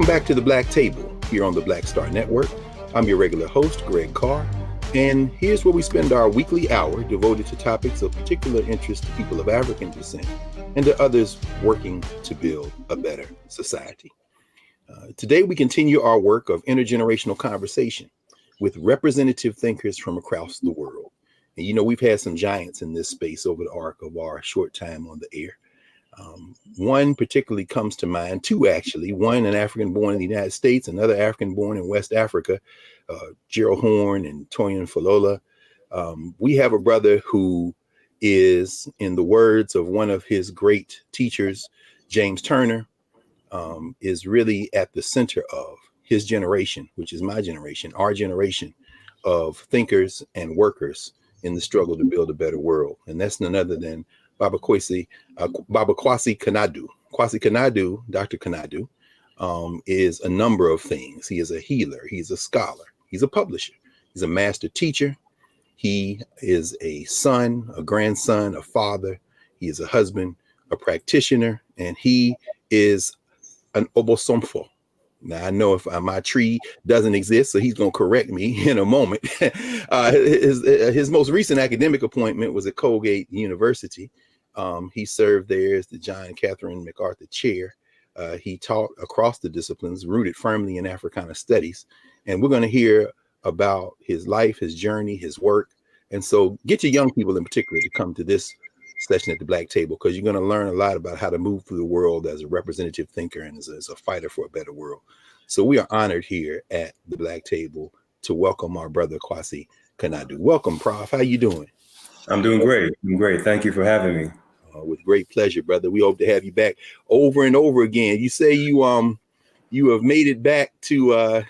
Welcome back to the Black Table here on the Black Star Network. I'm your regular host, Greg Carr, and here's where we spend our weekly hour devoted to topics of particular interest to people of African descent and to others working to build a better society. Today, we continue our work of intergenerational conversation with representative thinkers from across the world. And you know, we've had some giants in this space over the arc of our short time on the air. One particularly comes to mind, two actually, one an African born in the United States, another African born in West Africa, Gerald Horn and Toyin Falola. We have a brother who is, in the words of one of his great teachers, James Turner, is really at the center of his generation, which is my generation, our generation of thinkers and workers in the struggle to build a better world. And that's none other than Baba Kwasi Kanadu. Kwasi Kanadu, Dr. Kanadu, is a number of things. He is a healer. He's a scholar. He's a publisher. He's a master teacher. He is a son, a grandson, a father. He is a husband, a practitioner, and he is an obosomfo. Now, I know if my tree doesn't exist, so he's going to correct me in a moment. His most recent academic appointment was at Colgate University. He served there as the John and Catherine MacArthur Chair. He taught across the disciplines, rooted firmly in Africana studies. And we're going to hear about his life, his journey, his work. And so get your young people in particular to come to this session at the Black Table, because you're going to learn a lot about how to move through the world as a representative thinker and as a fighter for a better world. So we are honored here at the Black Table to welcome our brother Kwasi Kanadu. Welcome, Prof. How you doing? I'm doing great. I'm great. Thank you for having me. With great pleasure, brother. We hope to have you back over and over again. You say you have made it back to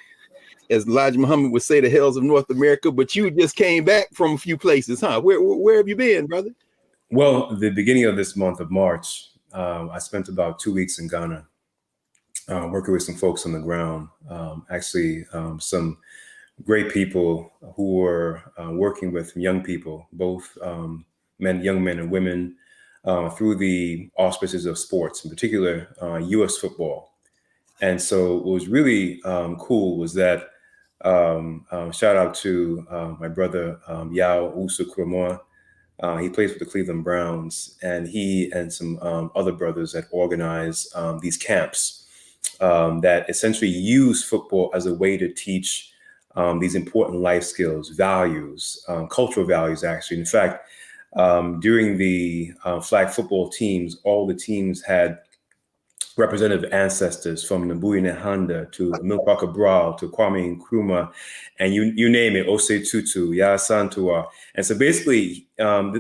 as Elijah Muhammad would say, the hells of North America, but you just came back from a few places, huh? Where have you been, brother? Well, the beginning of this month of March, I spent about 2 weeks in Ghana, working with some folks on the ground. Some great people who were working with young people, both young men and women, through the auspices of sports, in particular U.S. football. And so what was really cool was that shout out to my brother Yao Usu Kuromoa. He plays for the Cleveland Browns, and he and some other brothers had organized these camps that essentially use football as a way to teach these important life skills, values, cultural values, actually. In fact, during the flag football teams, all the teams had representative ancestors from Nabuya Nehanda to Amilcar Cabral to Kwame Nkrumah, and you name it, Osei Tutu, Yaa Santua. And so basically,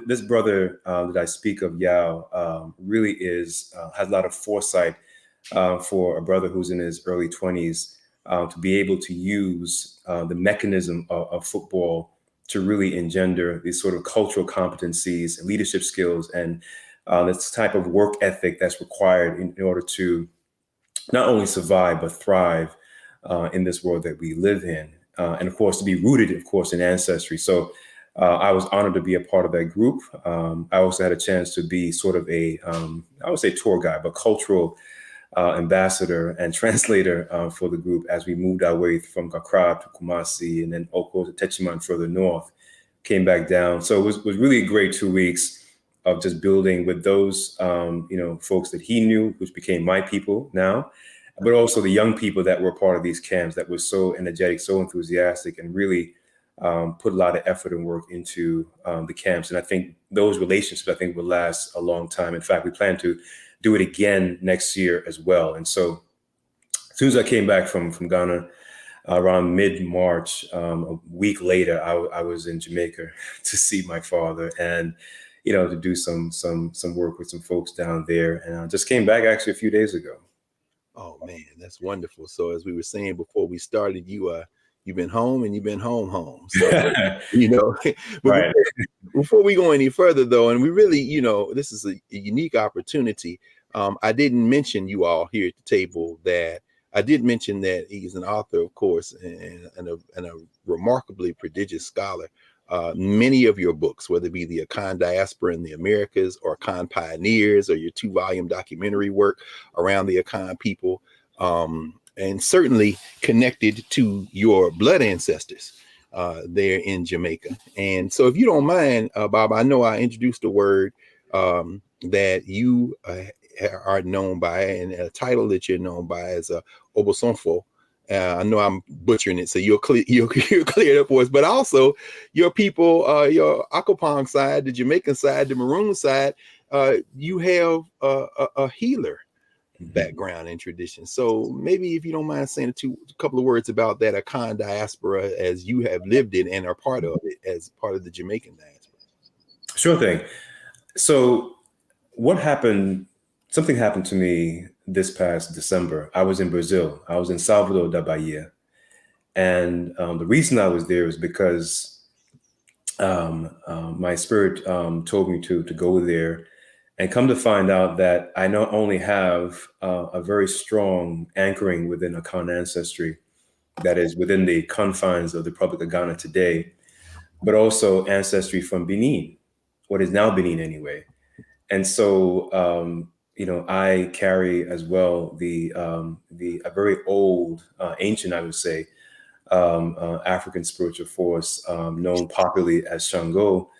this brother that I speak of, Yao, really has a lot of foresight for a brother who's in his early 20s to be able to use the mechanism of football to really engender these sort of cultural competencies and leadership skills and this type of work ethic that's required in order to not only survive, but thrive in this world that we live in. And of course, to be rooted, of course, in ancestry. So I was honored to be a part of that group. I also had a chance to be sort of I would say tour guide, but cultural ambassador and translator for the group as we moved our way from Accra to Kumasi and then Oko to Techiman further north, came back down. So it was really a great 2 weeks of just building with those, folks that he knew, which became my people now, but also the young people that were part of these camps that were so energetic, so enthusiastic, and really put a lot of effort and work into the camps. And I think those relationships, will last a long time. In fact, we plan to do it again next year as well. And so as soon as I came back from Ghana, around mid-March, a week later, I was in Jamaica to see my father and to do some work with some folks down there. And I just came back actually a few days ago. Oh man, that's wonderful. So as we were saying before we started, you've been home and you've been home. So, but right. Before we go any further though, and we really, this is a unique opportunity. I didn't mention you all here at the table that I did mention that he's an author, of course, and a remarkably prodigious scholar. Many of your books, whether it be the Akan Diaspora in the Americas or Akan Pioneers or your 2-volume documentary work around the Akan people, and certainly connected to your blood ancestors there in Jamaica. And so, if you don't mind, Bob, I know I introduced a word that you are known by, and a title that you're known by as Obosonfo. I know I'm butchering it, so you'll clear it up for us. But also, your people, your Akopong side, the Jamaican side, the Maroon side, you have a healer background and tradition. So maybe if you don't mind saying a couple of words about that Akan diaspora, as you have lived it and are part of it as part of the Jamaican diaspora. Sure thing. So what happened? Something happened to me this past December. I was in Brazil. I was in Salvador da Bahia. And the reason I was there is because my spirit told me to go there, and come to find out that I not only have a very strong anchoring within Akan ancestry that is within the confines of the Republic of Ghana today, but also ancestry from Benin, what is now Benin anyway. And so, I carry as well a very old, ancient, I would say, African spiritual force known popularly as Shango,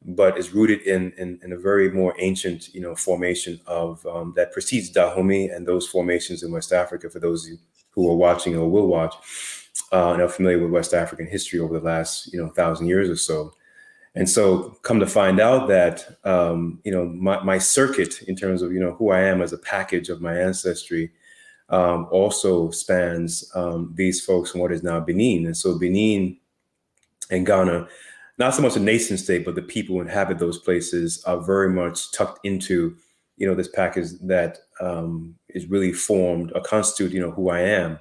but is rooted in a very more ancient, formation of that precedes Dahomey and those formations in West Africa. For those of you who are watching or will watch and are familiar with West African history over the last 1,000 years or so. And so, come to find out that my circuit in terms of who I am as a package of my ancestry also spans these folks from what is now Benin. And so Benin and Ghana, not so much a nation state, but the people who inhabit those places are very much tucked into, this package that is really formed or constitute, who I am.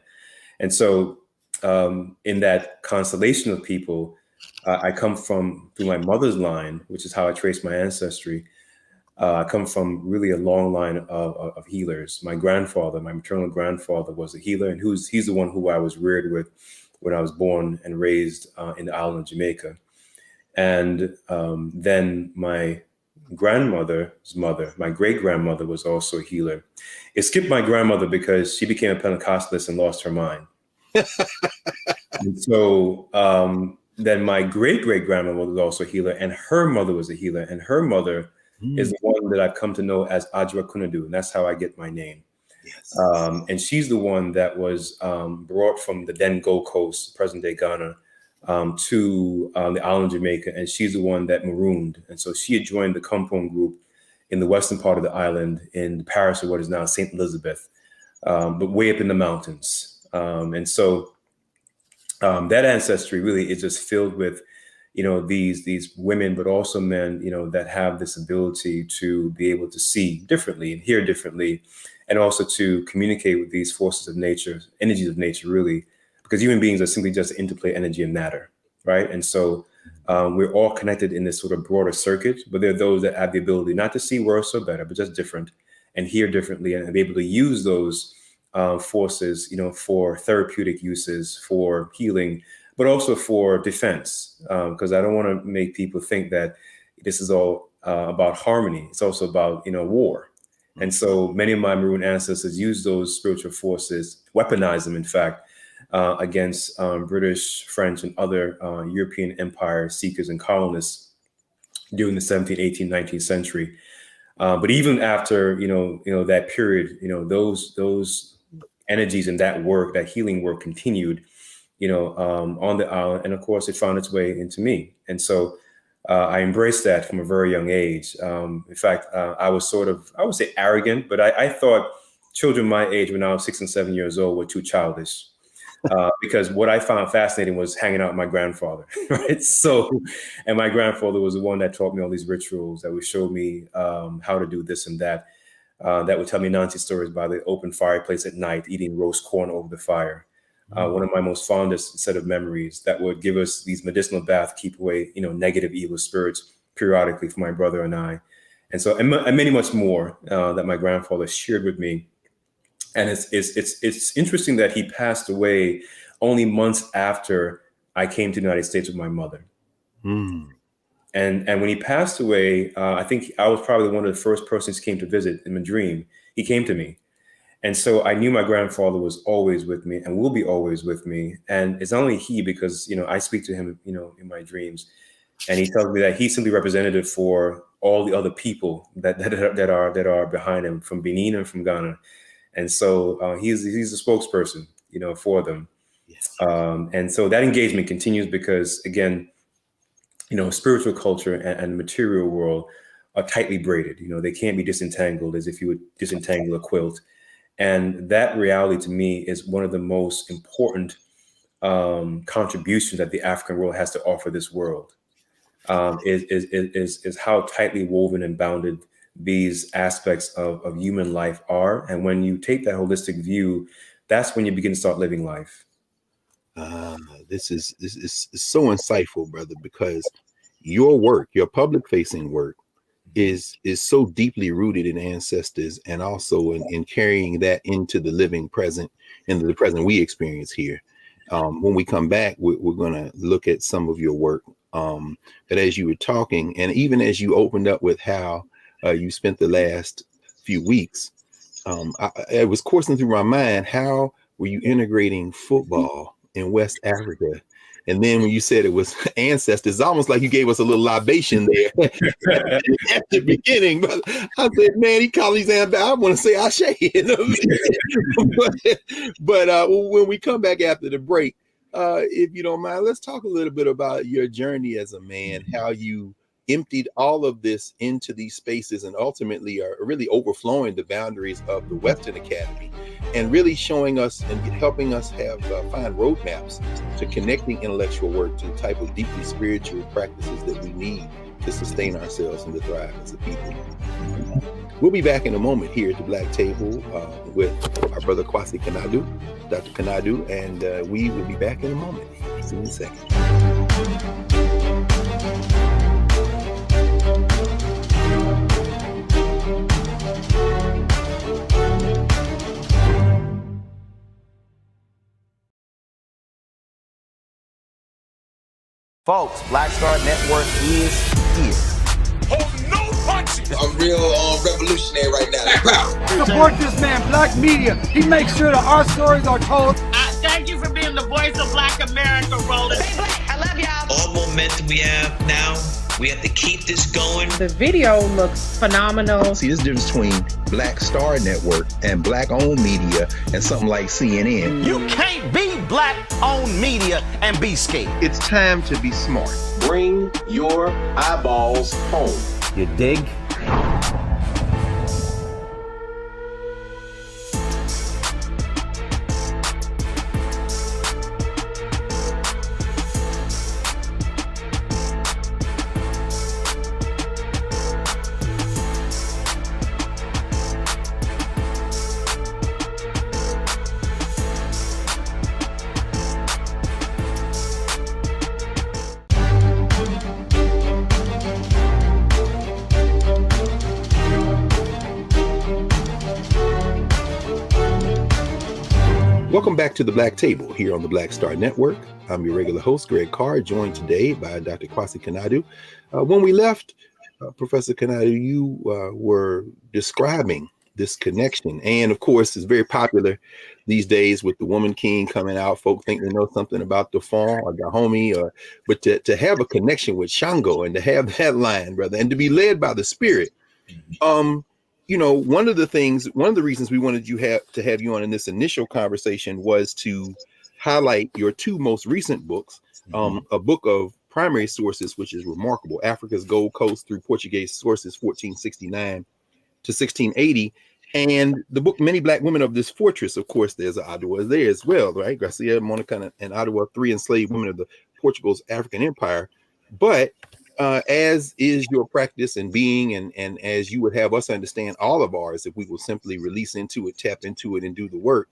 And so in that constellation of people, I come from through my mother's line, which is how I trace my ancestry. I come from really a long line of healers. My grandfather, my maternal grandfather, was a healer, and he's the one who I was reared with when I was born and raised in the island of Jamaica. And then my grandmother's mother, my great grandmother, was also a healer. It skipped my grandmother because she became a Pentecostalist and lost her mind. And so then my great grandmother was also a healer, and her mother was a healer, and her mother is the one that I've come to know as Ajwa Kunadu, and that's how I get my name. Yes. And she's the one that was brought from the then Gold Coast, present-day Ghana, to the island of Jamaica, and she's the one that marooned. And so she had joined the Kampong group in the western part of the island in the parish of what is now St. Elizabeth, but way up in the mountains. And so that ancestry really is just filled with these women, but also men, that have this ability to be able to see differently and hear differently, and also to communicate with these forces of nature, energies of nature, really, because human beings are simply just interplay energy and matter, right? And so we're all connected in this sort of broader circuit, but there are those that have the ability not to see worse or better, but just different, and hear differently, and be able to use those forces, for therapeutic uses, for healing, but also for defense, because I don't want to make people think that this is all about harmony. It's also about, war. And so many of my Maroon ancestors use those spiritual forces, weaponize them, in fact, against British, French, and other European empire seekers and colonists during the 17th, 18th, 19th century. But even after, that period, those energies and that work, that healing work continued, on the island. And of course, it found its way into me. And so I embraced that from a very young age. In fact, I was I would say arrogant, but I thought children my age when I was 6 and 7 years old were too childish. Because what I found fascinating was hanging out with my grandfather, right? So, and my grandfather was the one that taught me all these rituals, that would show me how to do this and that, that would tell me Nancy stories by the open fireplace at night, eating roast corn over the fire. One of my most fondest set of memories, that would give us these medicinal baths, keep away, negative, evil spirits periodically for my brother and I. And so, and many much more that my grandfather shared with me. And it's interesting that he passed away only months after I came to the United States with my mother. And when he passed away, I think I was probably one of the first persons he came to visit in my dream. He came to me. And so I knew my grandfather was always with me and will be always with me. And it's only he, because, I speak to him, in my dreams. And he tells me that he's simply representative for all the other people that are behind him, from Benin and from Ghana. And so he's a spokesperson, for them. Yes. And so that engagement continues because, again, spiritual culture and the material world are tightly braided. They can't be disentangled as if you would disentangle a quilt. And that reality to me is one of the most important contributions that the African world has to offer this world. Is how tightly woven and bounded these aspects of human life are. And when you take that holistic view, that's when you begin to start living life. This is so insightful, brother, because your work, your public facing work, is so deeply rooted in ancestors, and also in carrying that into the living present, into the present we experience here. When we come back, we're going to look at some of your work. That as you were talking, and even as you opened up with how you spent the last few weeks, it was coursing through my mind, how were you integrating football in West Africa? And then when you said it was ancestors, it's almost like you gave us a little libation there at the beginning. But I said, man, he called these I want to say Ashe. But when we come back after the break, if you don't mind, let's talk a little bit about your journey as a man, how you emptied all of this into these spaces and ultimately are really overflowing the boundaries of the Western Academy, and really showing us and helping us have find roadmaps to connecting intellectual work to the type of deeply spiritual practices that we need to sustain ourselves and to thrive as a people. We'll be back in a moment here at the Black Table with our brother Kwasi Kanadu, Dr. Kanadu, and we will be back in a moment. See you in a second. Folks, Black Star Network is here. Hold no punches. I'm real revolutionary right now. Support this man, Black Media. He makes sure that our stories are told. Thank you for being the voice of Black America, Roland. Stay black. I love y'all. All momentum we have now, we have to keep this going. The video looks phenomenal. See, this difference between Black Star Network and Black-owned media and something like CNN. You can't be Black-owned media and be scared. It's time to be smart. Bring your eyeballs home. You dig? Welcome back to the Black Table here on the Black Star Network. I'm your regular host, Greg Carr, joined today by Dr. Kwasi Kanadu. When we left, Professor Kanadu, you were describing this connection. And of course, it's very popular these days with the Woman King coming out. Folk think they know something about the Fawn or Dahomey, but to have a connection with Shango and to have that line, brother, and to be led by the Spirit. One of the reasons we wanted to have you on in this initial conversation was to highlight your two most recent books, a book of primary sources, which is remarkable, Africa's Gold Coast through Portuguese sources, 1469 to 1680, and the book Many Black Women of This Fortress. Of course, there's Adwa there as well, right? Garcia, Monica, and Adwa, three enslaved women of the Portugal's African Empire. But as is your practice and being, and as you would have us understand all of ours, if we will simply release into it, tap into it, and do the work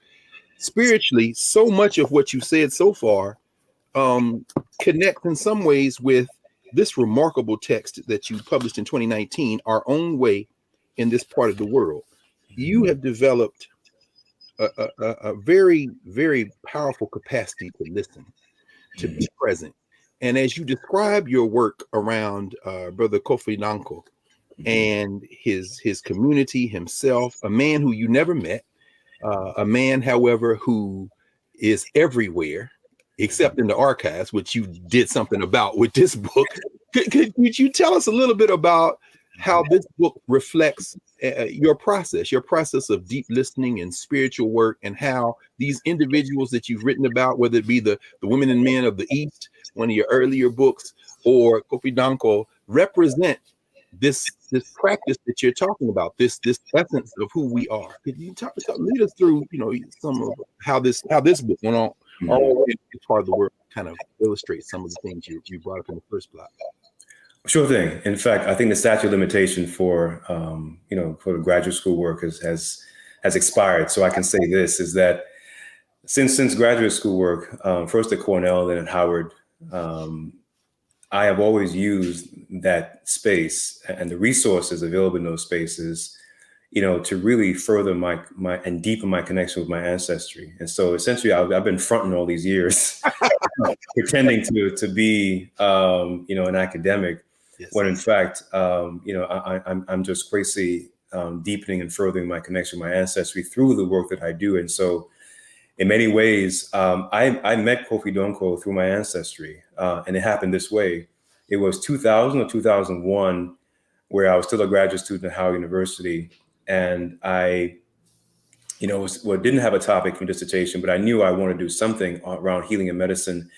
spiritually, so much of what you said so far connect in some ways with this remarkable text that you published in 2019, Our Own Way in This Part of the World. You have developed a very, very powerful capacity to listen, to be present. And as you describe your work around Brother Kofi Nanko and his community, himself, a man who you never met, A man, however, who is everywhere except in the archives, which you did something about with this book. Could you tell us a little bit about how this book reflects your process of deep listening and spiritual work, and how these individuals that you've written about, whether it be the women and men of the East, one of your earlier books, or Kofi Danko, represent this practice that you're talking about, this essence of who we are? Could you lead us through, some of how this book went on all the way as part of the work, kind of illustrate some of the things you brought up in the first block? Sure thing. In fact, I think the statute of limitation for the graduate school work has expired. So I can say this is that since graduate school work, first at Cornell, then at Howard, I have always used that space and the resources available in those spaces, to really further my and deepen my connection with my ancestry. And so essentially I've been fronting all these years, pretending to be, an academic, yes, when in fact, I'm just crazy deepening and furthering my connection with my ancestry through the work that I do. And so in many ways, I met Kofi Danko through my ancestry, and it happened this way. It was 2000 or 2001, where I was still a graduate student at Howard University, and I, didn't have a topic for dissertation, but I knew I wanted to do something around healing and medicine,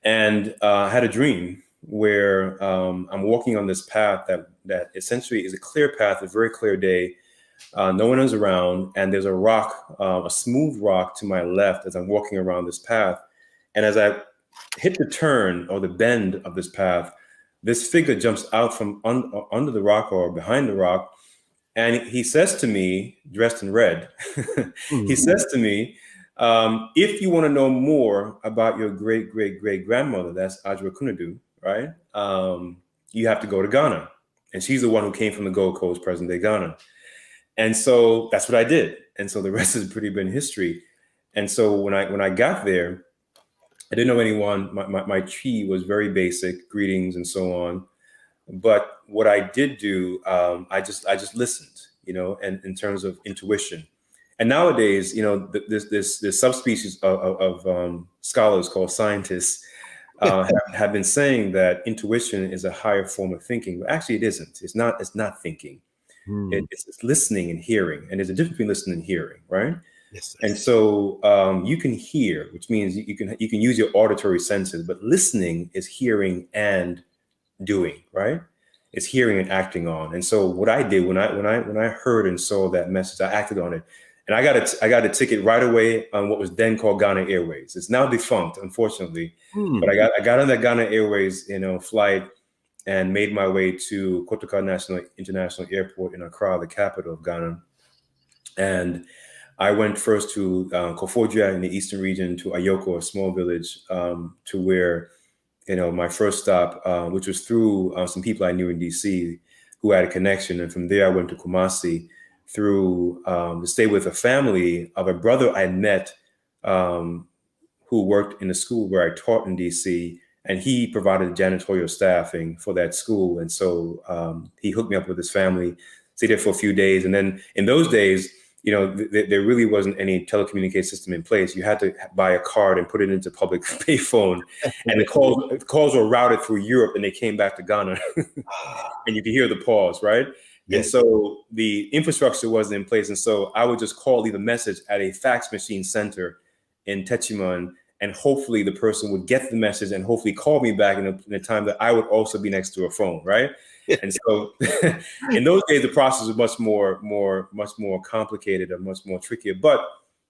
and I had a dream where I'm walking on this path that essentially is a clear path, a very clear day. No one is around, and there's a rock, a smooth rock to my left as I'm walking around this path. And as I hit the turn or the bend of this path, this figure jumps out from under the rock or behind the rock. And he says to me, dressed in red, he says to me, if you want to know more about your great, great, great grandmother, that's Ajwa Kunadu, right? You have to go to Ghana. And she's the one who came from the Gold Coast, present day Ghana. And so that's what I did. And so the rest has pretty been history. And so when I got there, I didn't know anyone. My tree was very basic, greetings and so on. But what I did do, I just listened, and in terms of intuition. And nowadays, this subspecies of scholars called scientists have been saying that intuition is a higher form of thinking. But actually, it isn't. It's not thinking. It's listening and hearing, and there's a difference between listening and hearing, right? Yes. And so you can hear, which means you can use your auditory senses, but listening is hearing and doing, right? It's hearing and acting on. And so what I did when I heard and saw that message, I acted on it, and I got a ticket right away on what was then called Ghana Airways. It's now defunct, unfortunately, but I got on that Ghana Airways, flight, and made my way to Kotoka International Airport in Accra, the capital of Ghana. And I went first to Koforidua in the eastern region, to Ayoko, a small village, to where, my first stop, which was through some people I knew in DC who had a connection. And from there, I went to Kumasi to stay with a family of a brother I met who worked in the school where I taught in DC. And he provided janitorial staffing for that school. And so he hooked me up with his family, stayed there for a few days. And then in those days, there really wasn't any telecommunication system in place. You had to buy a card and put it into public payphone. And the calls were routed through Europe, and they came back to Ghana. And you could hear the pause, right? Yes. And so the infrastructure wasn't in place. And so I would just leave a message at a fax machine center in Techiman, and hopefully the person would get the message and hopefully call me back in a time that I would also be next to a phone, right? And so in those days, the process was much more complicated and much more trickier. But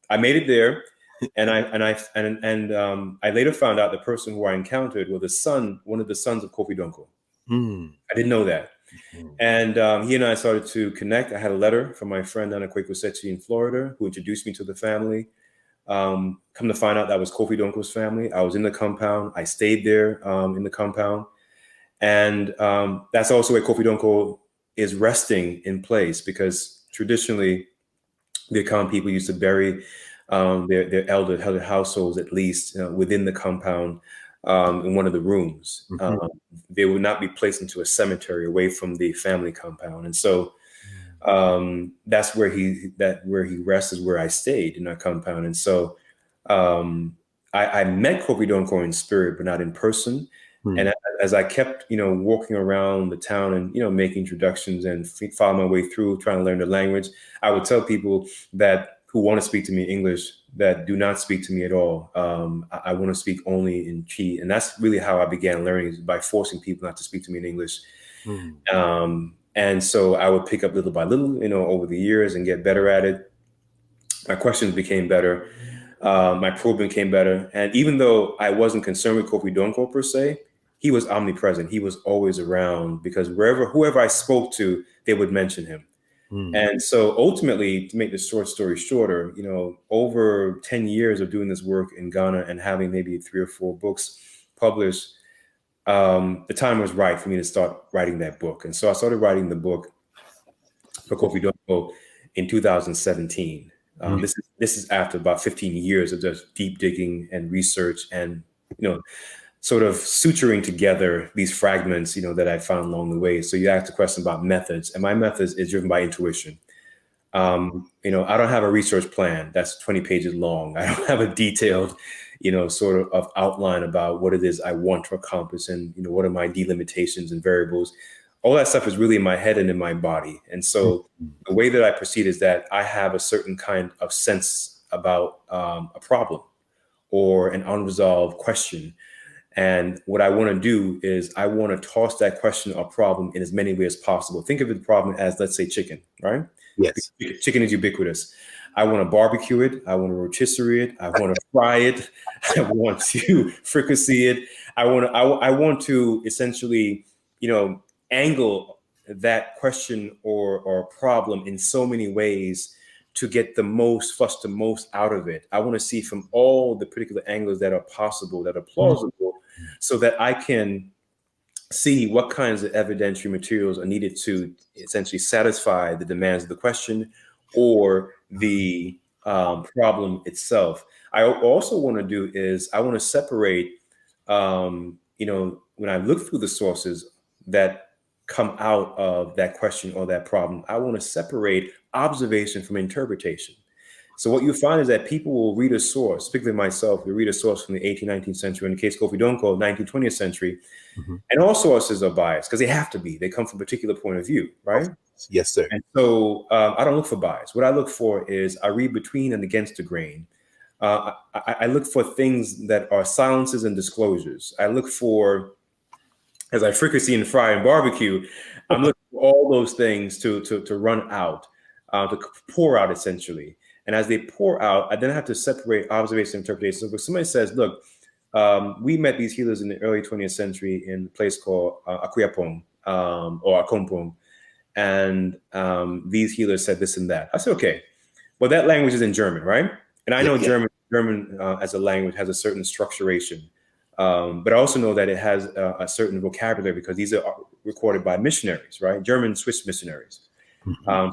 I made it there, and I later found out the person who I encountered was one of the sons of Kofi Danko. I didn't know that. And he and I started to connect. I had a letter from my friend Nana Kwekusechi in Florida, who introduced me to the family. Come to find out that was Kofi Danko's family. I was in the compound. I stayed there in the compound. And that's also where Kofi Danko is resting in place, because traditionally the Akan people used to bury their elder households, at least within the compound, in one of the rooms. They would not be placed into a cemetery away from the family compound. And so That's where he rests is where I stayed in that compound. And so I met Kofi Donko in spirit, but not in person. And as I kept, walking around the town and, making introductions and follow my way through, trying to learn the language, I would tell people that who want to speak to me in English that do not speak to me at all. I want to speak only in Chi. And that's really how I began learning, is by forcing people not to speak to me in English. And so I would pick up little by little, over the years and get better at it. My questions became better. My probing became better. And even though I wasn't concerned with Kofi Donko per se, he was omnipresent. He was always around, because whoever I spoke to, they would mention him. And so ultimately, to make the short story shorter, over 10 years of doing this work in Ghana and having maybe 3 or 4 books published, the time was right for me to start writing that book. And so I started writing the book for Kofi Donko in 2017. This is after about 15 years of just deep digging and research and, sort of suturing together these fragments, that I found along the way. So you asked a question about methods, and my methods is driven by intuition. I don't have a research plan that's 20 pages long. I don't have a detailed, sort of outline about what it is I want to accomplish and, what are my delimitations and variables. All that stuff is really in my head and in my body. And so the way that I proceed is that I have a certain kind of sense about a problem or an unresolved question. And what I want to do is I want to toss that question or problem in as many ways as possible. Think of the problem as, let's say, chicken, right? Yes. Chicken is ubiquitous. I want to barbecue it. I want to rotisserie it. I want to fry it. I want to fricassee it. I want to essentially, angle that question or problem in so many ways to get the most out of it. I want to see from all the particular angles that are possible, that are plausible, so that I can see what kinds of evidentiary materials are needed to essentially satisfy the demands of the question or the problem itself. I also want to do is I want to separate, when I look through the sources that come out of that question or that problem, I want to separate observation from interpretation. So what you find is that people will read a source, particularly myself, we read a source from the 18th, 19th century, in the case Kofi Donko, 19th, 20th century, and all sources are biased because they have to be. They come from a particular point of view, right? Yes, sir. And so I don't look for bias. What I look for is I read between and against the grain. I look for things that are silences and disclosures. I look for, as I fricassee and fry and barbecue, I'm looking for all those things to run out, to pour out essentially. And as they pour out, I then have to separate observation and interpretation. So if somebody says, look, we met these healers in the early 20th century in a place called Akuyapong or Akompong, and these healers said this and that. I said, okay, well, that language is in German, right? And I know German as a language has a certain structuration. But I also know that it has a certain vocabulary because these are recorded by missionaries, right? German, Swiss missionaries.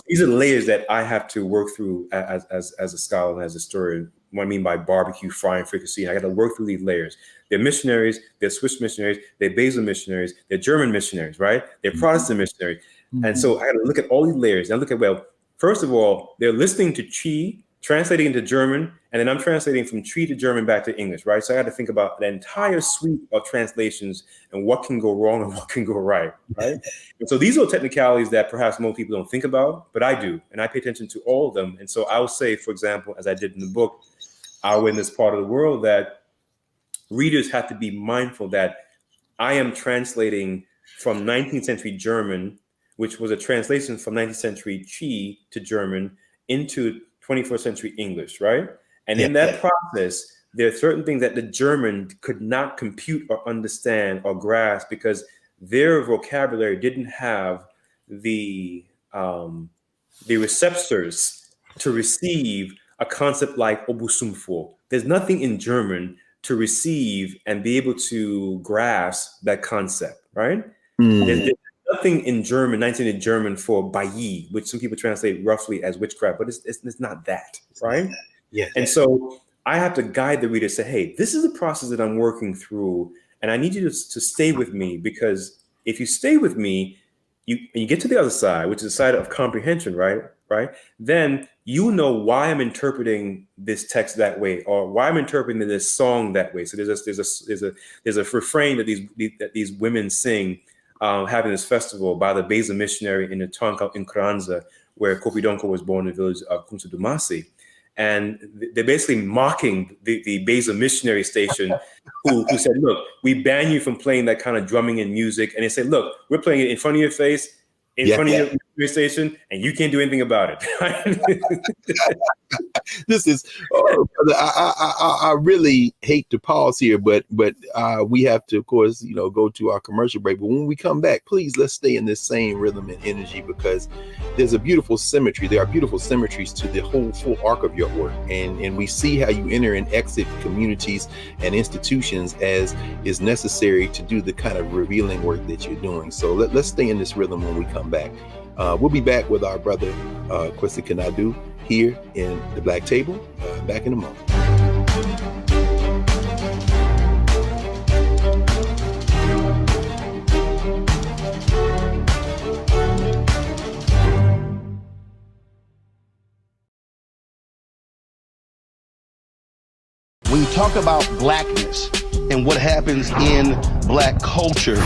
These are the layers that I have to work through as a scholar and as a historian. What I mean by barbecue, frying, fricassee, I got to work through these layers. They're missionaries, they're Swiss missionaries, they're Basel missionaries, they're German missionaries, right? They're Protestant missionaries. And so I got to look at all these layers. And I look at, well, first of all, they're listening to Chi, translating into German, and then I'm translating from Chi to German back to English, right? So I had to think about the entire suite of translations and what can go wrong and what can go right, right? And so these are technicalities that perhaps most people don't think about, but I do, and I pay attention to all of them. And so I would say, for example, as I did in the book, Our in this part of the world, that readers have to be mindful that I am translating from 19th century German, which was a translation from 19th century Chi to German into 21st century English, right? And in that process, there are certain things that the German could not compute or understand or grasp because their vocabulary didn't have the receptors to receive a concept like obusumfo. There's nothing in German to receive and be able to grasp that concept, right? There's nothing in German, 19th German for Bayi, which some people translate roughly as witchcraft, but it's not that, right? Yeah. And so I have to guide the reader, say, hey, this is a process that I'm working through, and I need you to stay with me, because if you stay with me, you get to the other side, which is the side of comprehension, right? Then you know why I'm interpreting this text that way, or why I'm interpreting this song that way. So there's a refrain that these women sing, having this festival by the Beza missionary in the town called Nkranza, where Kofi Donko was born in the village of Kunta Dumasi. And they're basically mocking the Beza missionary station who said, look, we ban you from playing that kind of drumming and music. And they said, look, we're playing it in front of your face, in front of your station, and you can't do anything about it. This is, I really hate to pause here, but we have to, of course, go to our commercial break. But when we come back, please, let's stay in this same rhythm and energy, because there's a beautiful symmetry. There are beautiful symmetries to the whole full arc of your work. And we see how you enter and exit communities and institutions as is necessary to do the kind of revealing work that you're doing. So let's stay in this rhythm when we come back. We'll be back with our brother, Kwesi Kanadu, here in the Black Table, back in a moment. When you talk about blackness and what happens in black culture,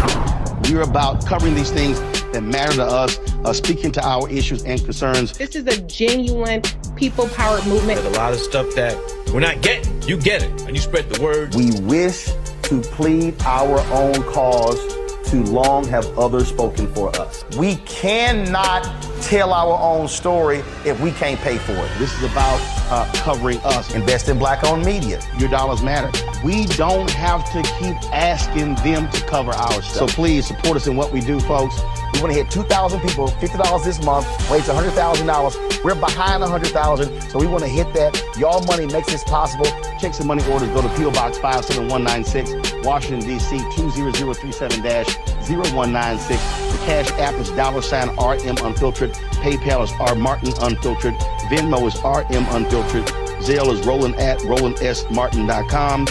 we're about covering these things that matter to us, speaking to our issues and concerns. This is a genuine people-powered movement. There's a lot of stuff that we're not getting. You get it, and you spread the word. We wish to plead our own cause. Too long have others spoken for us. We cannot tell our own story if we can't pay for it. This is about covering us. Invest in black-owned media. Your dollars matter. We don't have to keep asking them to cover our stuff. So please support us in what we do, folks. We want to hit 2,000 people, $50 this month, raise $100,000. We're behind 100,000, so we want to hit that. Y'all money makes this possible. Checks and money orders go to P.O. Box 57196, Washington, D.C. 20037-0196. The Cash App is $RM Unfiltered. PayPal is R Martin Unfiltered. Venmo is RM Unfiltered. Zelle is roland@rolandsmartin.com.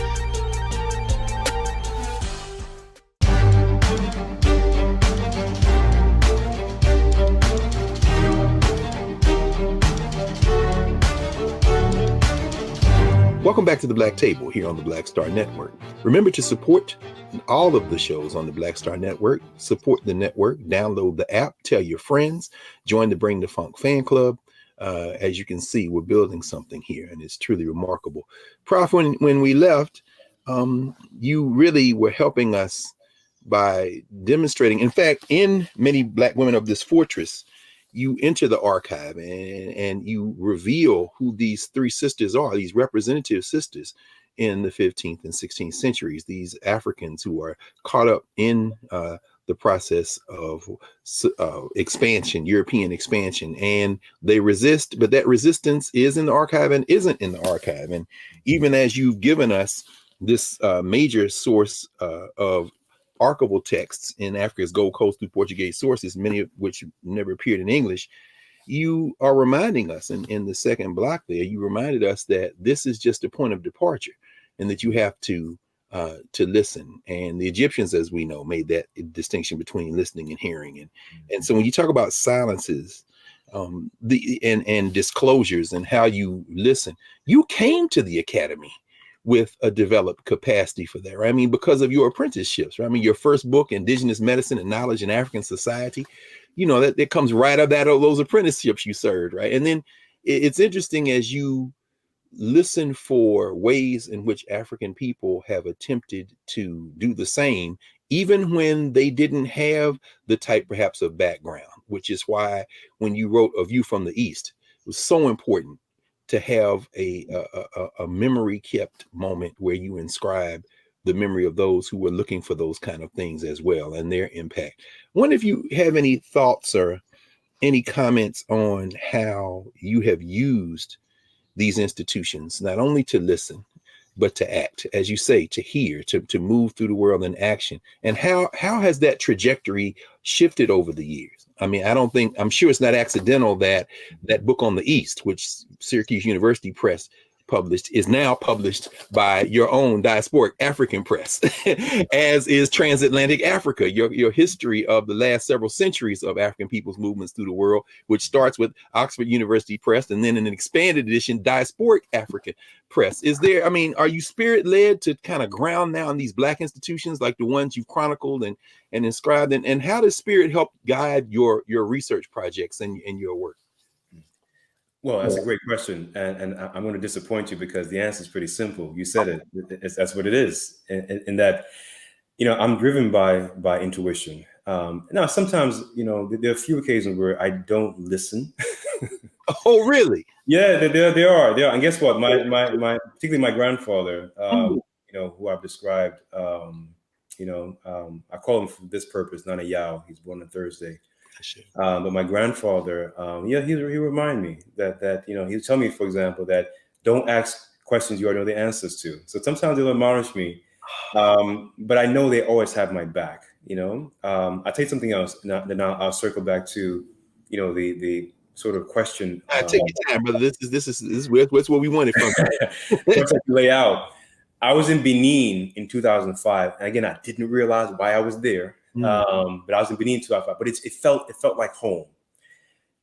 Welcome back to the Black Table here on the Black Star Network. Remember to support all of the shows on the Black Star Network. Support the network, download the app, tell your friends, join the Bring the Funk fan club. As you can see, we're building something here, and it's truly remarkable. Prof, when we left, you really were helping us by demonstrating. In fact, in Many Black Women of This Fortress, you enter the archive and you reveal who these three sisters are, these representative sisters in the 15th and 16th centuries, these Africans who are caught up in the process of expansion, European expansion, and they resist, but that resistance is in the archive and isn't in the archive. And even as you've given us this major source of archival texts in Africa's Gold Coast through Portuguese sources, many of which never appeared in English, you are reminding us in the second block there, you reminded us that this is just a point of departure and that you have to listen. And the Egyptians, as we know, made that distinction between listening and hearing. And so when you talk about silences and disclosures and how you listen, you came to the academy with a developed capacity for that, right? I mean, because of your apprenticeships, right? I mean, your first book, Indigenous Medicine and Knowledge in African Society, that comes right out of those apprenticeships you served, right? And then it's interesting as you listen for ways in which African people have attempted to do the same, even when they didn't have the type perhaps of background, which is why when you wrote A View from the East, it was so important to have a memory kept moment where you inscribe the memory of those who were looking for those kind of things as well and their impact. I wonder if you have any thoughts or any comments on how you have used these institutions, not only to listen, but to act, as you say, to hear, to move through the world in action. And how has that trajectory shifted over the years? I mean, I'm sure it's not accidental that book on the East, which Syracuse University Press published is now published by your own diasporic African press, as is Transatlantic Africa, your history of the last several centuries of African people's movements through the world, which starts with Oxford University Press and then in an expanded edition, Diasporic Africa Press. Is there, I mean, are you spirit-led to kind of ground now in these Black institutions like the ones you've chronicled and inscribed? And how does spirit help guide your research projects and your work? Well, that's a great question, and I'm going to disappoint you because the answer is pretty simple. You said it. That's what it is. In that, I'm driven by intuition. Now, sometimes, there are a few occasions where I don't listen. Oh, really? Yeah, there are. And guess what? My particularly my grandfather, who I've described, I call him for this purpose, not a Yao. He's born on Thursday. But my grandfather, he remind me that he'll tell me, for example, that don't ask questions you already know the answers to. So sometimes they'll admonish me, but I know they always have my back. I'll tell you something else. Then I'll circle back to, the sort of question. Take your time, brother. This is what we wanted from you. Once I lay out, I was in Benin in 2005, and again, I didn't realize why I was there. But I was in Benin in 2005, but it felt like home.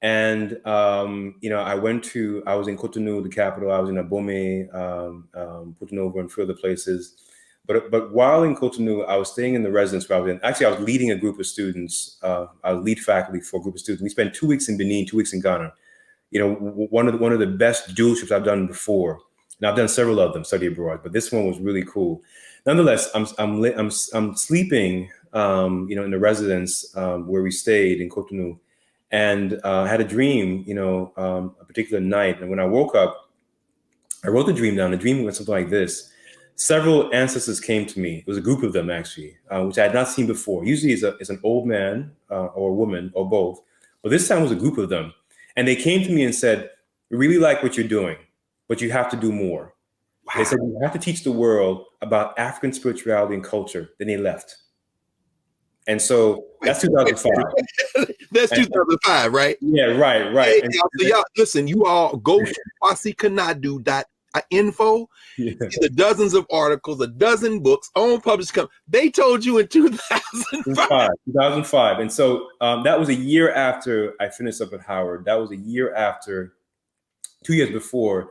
And, I was in Cotonou, the capital. I was in Abomey, Porto-Novo, and a few other places. But while in Cotonou, I was staying in the residence where I was in. Actually, I was leading a group of students. I was lead faculty for a group of students. We spent 2 weeks in Benin, 2 weeks in Ghana. One of the best dual trips I've done before. And I've done several of them, study abroad, but this one was really cool. Nonetheless, I'm sleeping, in the residence where we stayed in Cotonou, and I had a dream, a particular night. And when I woke up, I wrote the dream down. The dream went something like this. Several ancestors came to me. It was a group of them, actually, which I had not seen before. Usually it's an old man or a woman or both. But this time it was a group of them. And they came to me and said, "We really like what you're doing, but you have to do more." Wow. They said, "You have to teach the world about African spirituality and culture." Then they left. And so that's 2005. That's 2005, right? Yeah, right. Hey, y'all, listen, you all go to kwasikanadu.info. Yeah. See the dozens of articles, a dozen books, own published company. They told you in 2005. 2005. And so that was a year after I finished up at Howard. That was a year after, 2 years before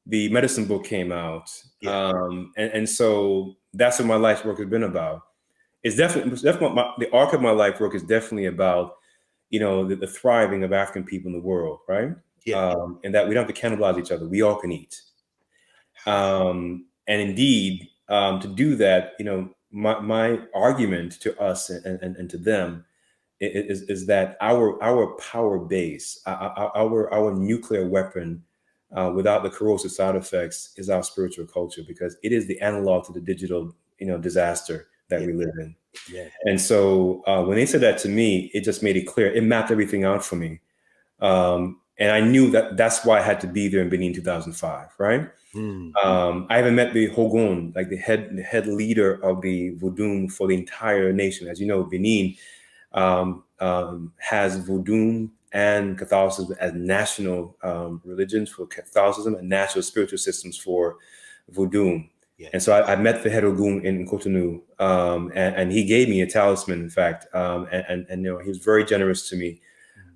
the medicine book came out. Yeah. And so that's what my life's work has been about. It's definitely the arc of my life work is definitely about, the thriving of African people in the world, right? Yeah. And that we don't have to cannibalize each other. We all can eat. And indeed, to do that, my argument to us and to them is that our power base, our nuclear weapon, without the corrosive side effects, is our spiritual culture, because it is the analog to the digital, disaster that we live in. Yeah. And so when they said that to me, it just made it clear. It mapped everything out for me. And I knew that's why I had to be there in Benin 2005, right? I haven't met the Hogun, like the head leader of the Vodun for the entire nation. As you know, Benin has Vodun and Catholicism as national religions for Catholicism and national spiritual systems for Vodun. Yeah. And so I met the head Hogun in Cotonou, and he gave me a talisman, in fact, and he was very generous to me.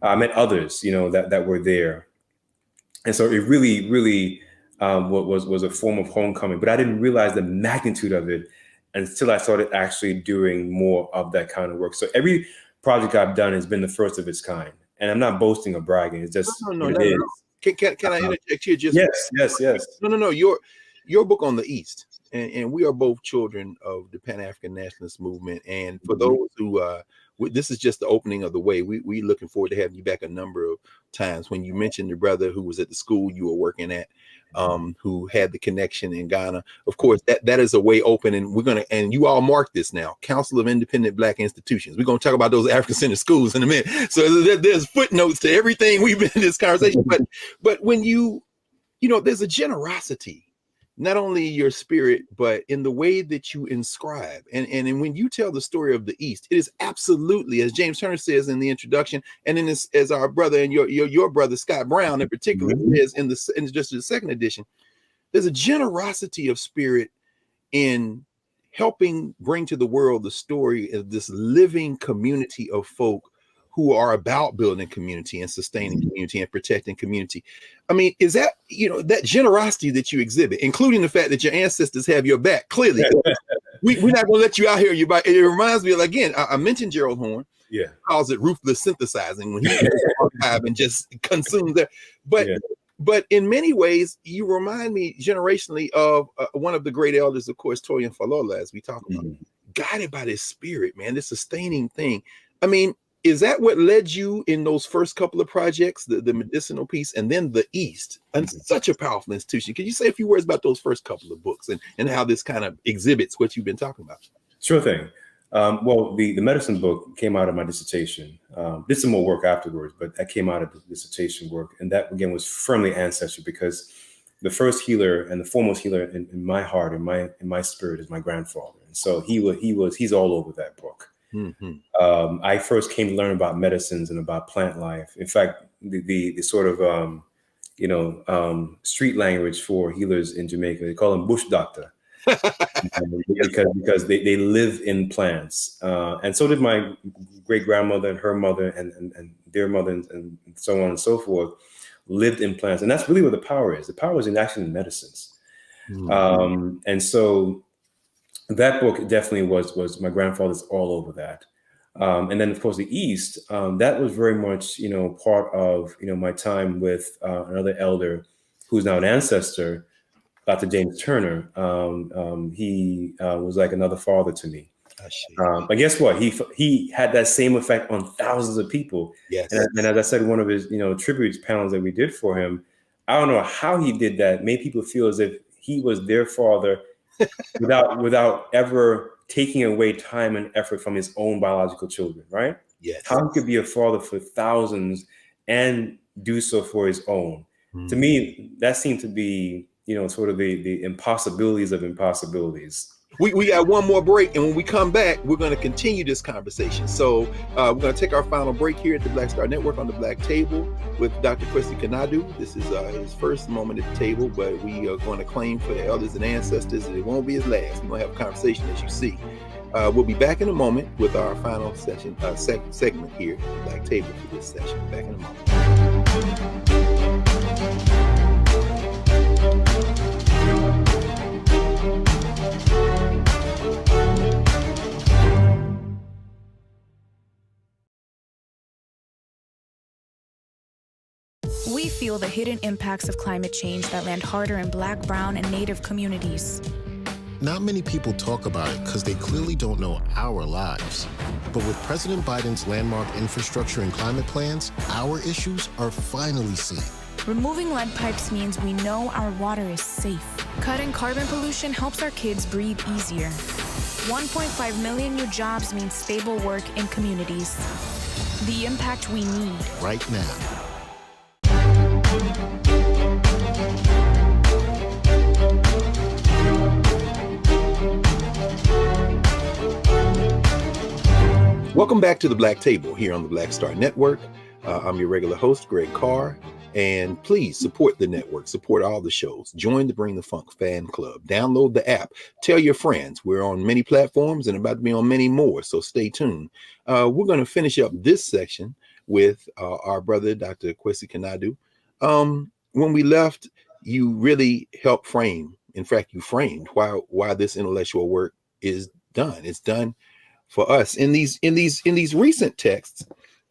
I met others, that were there. And so it really, really was a form of homecoming, but I didn't realize the magnitude of it until I started actually doing more of that kind of work. So every project I've done has been the first of its kind. And I'm not boasting or bragging. It's just no. Can I interject here? Just yes. No. Your book on the East, and we are both children of the Pan-African nationalist movement. And for those who this is just the opening of the way. We looking forward to having you back a number of times. When you mentioned the brother who was at the school you were working at, who had the connection in Ghana, of course, that is a way open, and and you all mark this now, Council of Independent Black Institutions. We're going to talk about those African-centered schools in a minute. So there's footnotes to everything we've been in this conversation. But when there's a generosity, not only your spirit, but in the way that you inscribe. And when you tell the story of the East, it is absolutely, as James Turner says in the introduction, and in this, as our brother and your brother Scott Brown in particular is in just the second edition, there's a generosity of spirit in helping bring to the world the story of this living community of folk who are about building community and sustaining community and protecting community. I mean, is that, that generosity that you exhibit, including the fact that your ancestors have your back, clearly. We're not going to let you out here. It reminds me of, again, I mentioned Gerald Horne. Yeah. Calls it ruthless synthesizing when he archive and just consumes that. But in many ways, you remind me generationally of one of the great elders, of course, Toyin Falola, as we talk about, guided by this spirit, man, this sustaining thing. I mean, is that what led you in those first couple of projects, the medicinal piece, and then the East, and such a powerful institution? Can you say a few words about those first couple of books and how this kind of exhibits what you've been talking about? Sure thing. Well, the medicine book came out of my dissertation. Did some more work afterwards, but that came out of the dissertation work. And that, again, was firmly ancestral, because the first healer and the foremost healer in my heart, in my spirit, is my grandfather. And so he's all over that book. I first came to learn about medicines and about plant life. In fact, the sort of, street language for healers in Jamaica, they call them bush doctor. because they live in plants, and so did my great grandmother and her mother and their mother and so on and so forth, lived in plants. And that's really where the power is. The power is in actually in medicines. And so that book definitely was my grandfather's all over that. And then, of course, the East, that was very much, part of, my time with another elder who's now an ancestor, Dr. James Turner. He was like another father to me. But guess what? He had that same effect on thousands of people. Yes. And as I said, one of his, tribute panels that we did for him, I don't know how he did that. Made people feel as if he was their father without ever taking away time and effort from his own biological children, right? Yes. How he could be a father for thousands and do so for his own. To me, that seemed to be, sort of the impossibilities of impossibilities. We got one more break, and when we come back, we're going to continue this conversation. So we're going to take our final break here at the Black Star Network on the Black Table with Dr. Kwesi Kanadu. This is his first moment at the table, but we are going to claim for the elders and ancestors, and it won't be his last. We're going to have a conversation, as you see. We'll be back in a moment with our final session segment here at the Black Table for this session. Back in a moment. We feel the hidden impacts of climate change that land harder in Black, Brown, and Native communities. Not many people talk about it because they clearly don't know our lives. But with President Biden's landmark infrastructure and climate plans, our issues are finally seen. Removing lead pipes means we know our water is safe. Cutting carbon pollution helps our kids breathe easier. 1.5 million new jobs means stable work in communities. The impact we need. Right now. Welcome back to the Black Table here on the Black Star Network. I'm your regular host, Greg Carr, and please support the network, support all the shows. Join the Bring the Funk fan club. Download the app. Tell your friends. We're on many platforms and about to be on many more, so stay tuned. We're going to finish up this section with our brother, Dr. Kwesi Kanadu. When we left, you really helped frame. In fact, you framed why this intellectual work is done. It's done for us in these recent texts.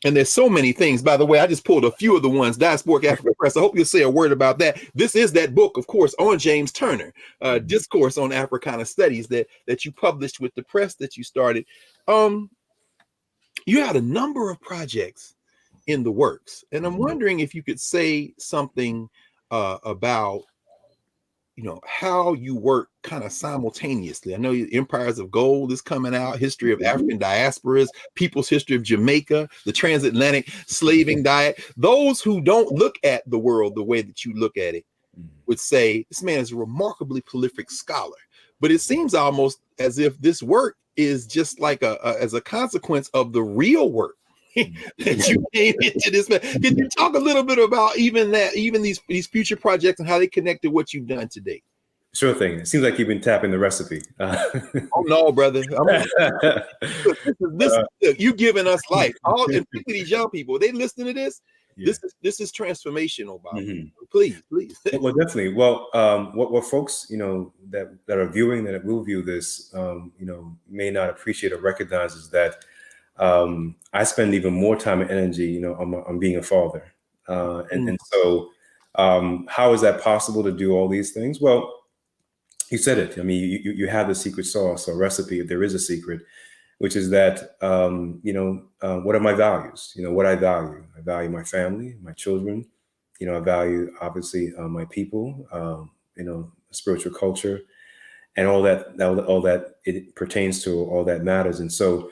And there's so many things. By the way, I just pulled a few of the ones, Diasporic African Press. I hope you'll say a word about that. This is that book, of course, on James Turner, Discourse on Africana Studies that you published with the press that you started. You had a number of projects in the works. And I'm wondering if you could say something about how you work kind of simultaneously. I know Empires of Gold is coming out, History of African Diasporas, People's History of Jamaica, the Transatlantic Slaving Diet. Those who don't look at the world the way that you look at it would say, this man is a remarkably prolific scholar. But it seems almost as if this work is just like as a consequence of the real work that you came into this. Can you talk a little bit about even these future projects and how they connect to what you've done today? Sure thing. It seems like you've been tapping the recipe. Oh no, brother. You giving us life. All and particularly these young people, they listening to this. Yeah. This is transformational, Bob. Please. Well, definitely. Well, what folks, that are viewing, that will view this, may not appreciate or recognize is that I spend even more time and energy, on being a father. And so how is that possible to do all these things? Well, you said it. I mean, you have the secret sauce or recipe, if there is a secret, which is that, what are my values? What I value. I value my family, my children. I value, obviously, my people, spiritual culture, and all that it pertains to, all that matters. And so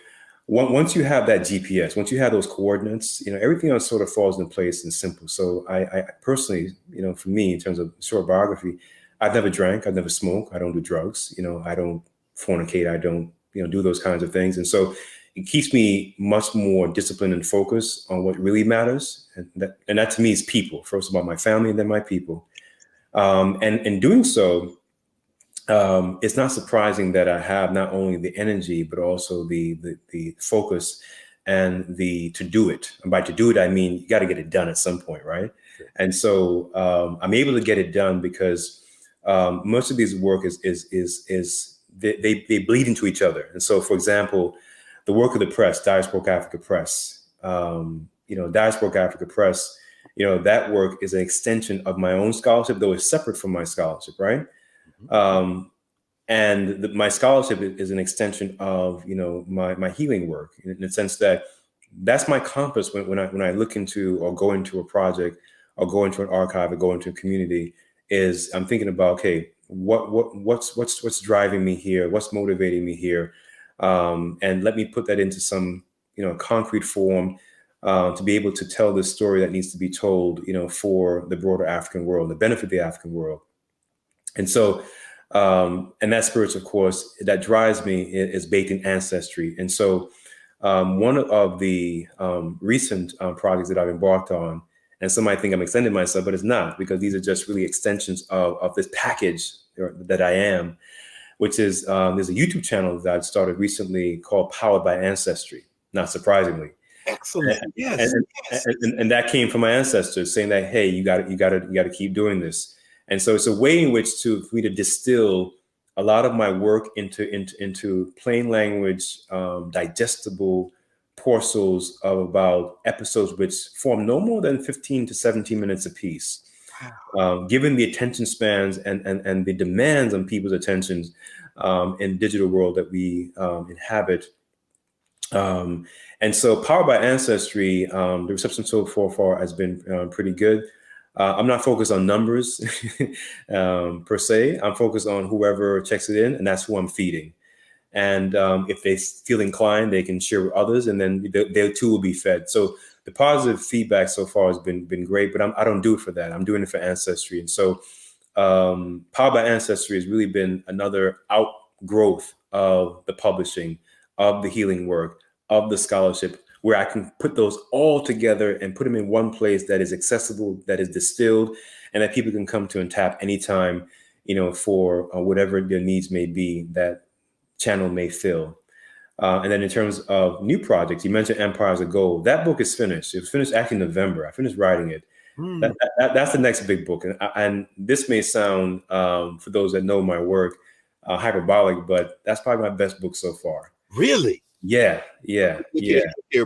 once you have that GPS, once you have those coordinates, everything else sort of falls into place and simple. So I personally, for me, in terms of short biography, I've never drank, I've never smoked, I don't do drugs, I don't fornicate, I don't, do those kinds of things. And so it keeps me much more disciplined and focused on what really matters. And that to me is people, first of all, my family and then my people. And in doing so, it's not surprising that I have not only the energy, but also the focus and to do it. And by to do it, I mean, you got to get it done at some point, right? Sure. And so I'm able to get it done because most of these work is they bleed into each other. And so, for example, the work of the press, Diasporic Africa Press, Diasporic Africa Press, that work is an extension of my own scholarship, though it's separate from my scholarship, right? And my scholarship is an extension of, my healing work, in the sense that that's my compass when I look into or go into a project or go into an archive or go into a community, is I'm thinking about, okay, what's driving me here? What's motivating me here? And let me put that into some, concrete form to be able to tell the story that needs to be told, for the broader African world, the benefit of the African world. And so, and that spirit, of course, that drives me is baked in ancestry. And so one of the recent projects that I've embarked on, and some might think I'm extending myself, but it's not, because these are just really extensions of this package that I am, which is there's a YouTube channel that I've started recently called Powered by Ancestry, not surprisingly. Excellent. Yes. And that came from my ancestors saying that, hey, you got to keep doing this. And so it's a way in which for me to distill a lot of my work into plain language, digestible parcels of about episodes which form no more than 15 to 17 minutes apiece. Given the attention spans and the demands on people's attentions in the digital world that we inhabit. And so Powered by Ancestry, the reception so far has been pretty good. I'm not focused on numbers per se. I'm focused on whoever checks it in, and that's who I'm feeding. And if they feel inclined, they can share with others, and then they too will be fed. So the positive feedback so far has been great, but I don't do it for that. I'm doing it for Ancestry. And so Powered by Ancestry has really been another outgrowth of the publishing, of the healing work, of the scholarship, where I can put those all together and put them in one place that is accessible, that is distilled, and that people can come to and tap anytime, for whatever their needs may be, that channel may fill. And then in terms of new projects, you mentioned Empires of Gold. That book is finished. It was finished actually in November. I finished writing it. That's the next big book. And this may sound, for those that know my work, hyperbolic, but that's probably my best book so far. Really? Yeah. Here,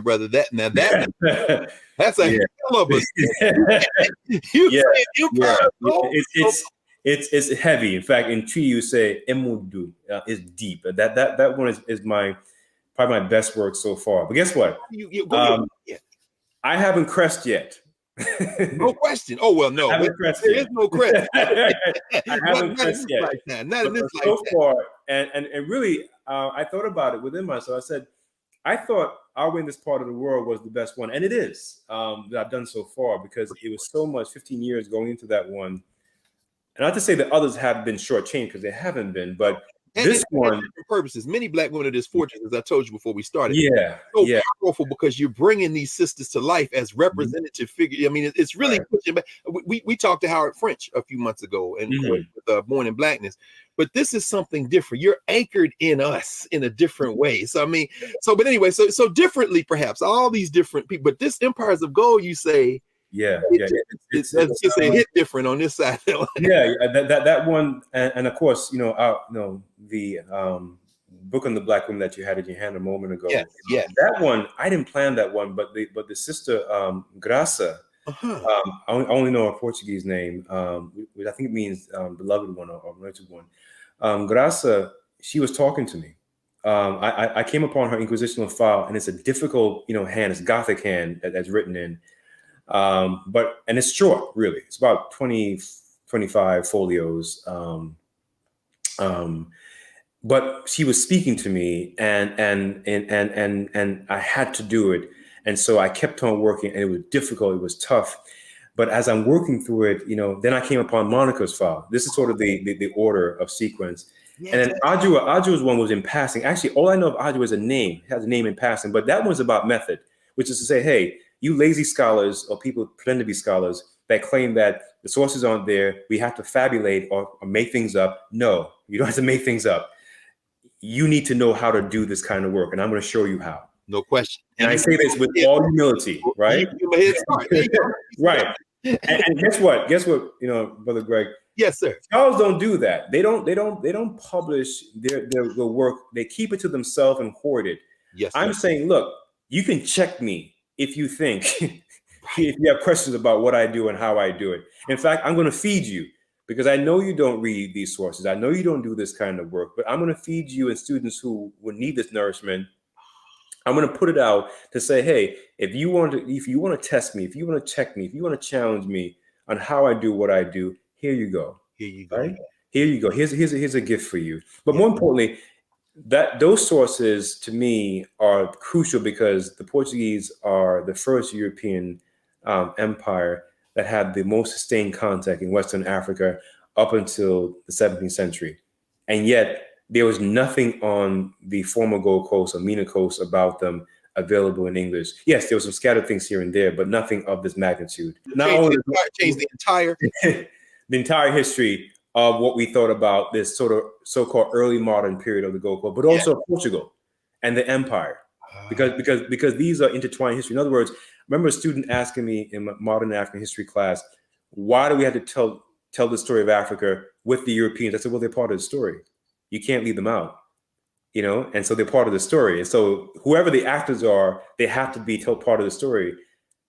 brother. That's a hell of a. It's heavy. In fact, in Tree you say emudu is deep. That one is probably my best work so far. But guess what? I haven't crest yet. No question. Oh well, no. There is no crest. I haven't crest yet. Not in this so far, and really, I thought about it within myself. I said, I thought Our Way in This Part of the World was the best one, and it is that I've done so far, because it was so much. 15 years going into that one, and not to say that others have been shortchanged, because they haven't been, but This one, different purposes. Many Black women are this fortress, as I told you before we started. Yeah, so powerful because you're bringing these sisters to life as representative figures. I mean, it's really pushing back. We talked to Howard French a few months ago, and with Born in Blackness. But this is something different. You're anchored in us in a different way. So I mean, but anyway, so differently perhaps. All these different people, but this Empires of Gold, you say. It's a hit different on this side. That one, and of course, the book on the Black women that you had in your hand a moment ago. Yes. That one, I didn't plan that one, but the sister Graça, I only know her Portuguese name, which I think it means beloved one or anointed one. Graça, she was talking to me. I came upon her inquisitional file, and it's a difficult, hand. It's Gothic hand that's written in. And it's short, really. It's about 20, 25 folios. But she was speaking to me, and I had to do it. And so I kept on working, and it was difficult. It was tough. But as I'm working through it, then I came upon Monica's file. This is sort of the order of sequence. Yes. And then Ajua's one was in passing. Actually, all I know of Ajua is a name. It has a name in passing. But that one's about method, which is to say, hey, you lazy scholars or people who pretend to be scholars that claim that the sources aren't there, we have to fabulate or make things up. No, you don't have to make things up. You need to know how to do this kind of work, and I'm going to show you how. No question. And I say this with all humility, right? Right. And guess what? Brother Greg? Yes, sir. Scholars don't do that. They don't publish their work. They keep it to themselves and hoard it. Yes. I'm saying, look, you can check me if you think, if you have questions about what I do and how I do it. In fact, I'm going to feed you because I know you don't read these sources. I know you don't do this kind of work, but I'm going to feed you and students who would need this nourishment. I'm going to put it out to say, hey, if you want to test me, if you want to check me, if you want to challenge me on how I do what I do, here you go. Here you go. Right? Here you go. Here's a gift for you. But more importantly, that those sources to me are crucial because the Portuguese are the first European empire that had the most sustained contact in Western Africa up until the 17th century. And yet there was nothing on the former Gold Coast or Mina Coast about them available in English. Yes, there were some scattered things here and there, but nothing of this magnitude. Not only changed the entire history of what we thought about this sort of so-called early modern period of the Gold Coast, but also Portugal and the empire, because these are intertwined history. In other words, I remember a student asking me in my modern African history class, why do we have to tell the story of Africa with the Europeans? I said, well, they're part of the story. You can't leave them out, and so they're part of the story. And so whoever the actors are, they have to be part of the story.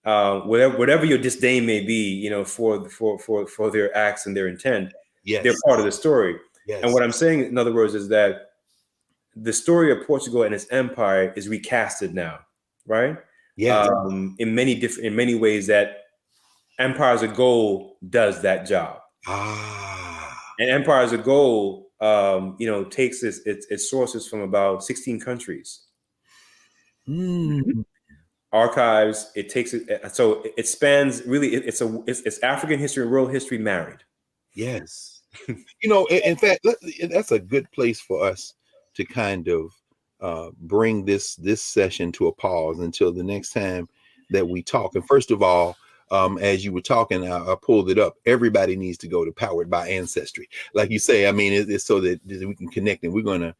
Whatever your disdain may be, for their acts and their intent, they're part of the story. Yes. And what I'm saying, in other words, is that the story of Portugal and its empire is recasted now, right? Yeah. In many ways that Empires of Gold does that job. And Empires of Gold, takes its sources from about 16 countries. Archives. It takes it, so it spans really. It's African history and world history married. Yes. In fact, that's a good place for us to kind of bring this session to a pause until the next time that we talk. And first of all, as you were talking, I pulled it up. Everybody needs to go to Powered by Ancestry, like you say. I mean, it's so that we can connect, and we're gonna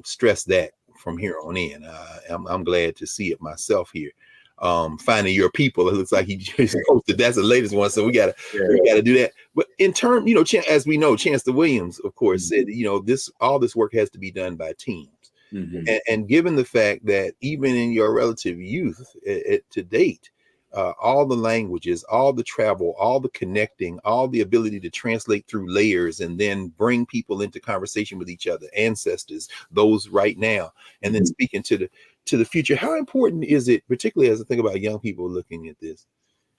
stress that from here on in. I'm glad to see it myself here. Finding your people. It looks like he just posted. That's the latest one, so we gotta do that. But in terms, as we know, Chancellor Williams, of course, said all this work has to be done by teams. Mm-hmm. And given the fact that even in your relative youth to date, all the languages, all the travel, all the connecting, all the ability to translate through layers and then bring people into conversation with each other, ancestors, those right now, and then speaking to the future. How important is it, particularly as I think about young people looking at this,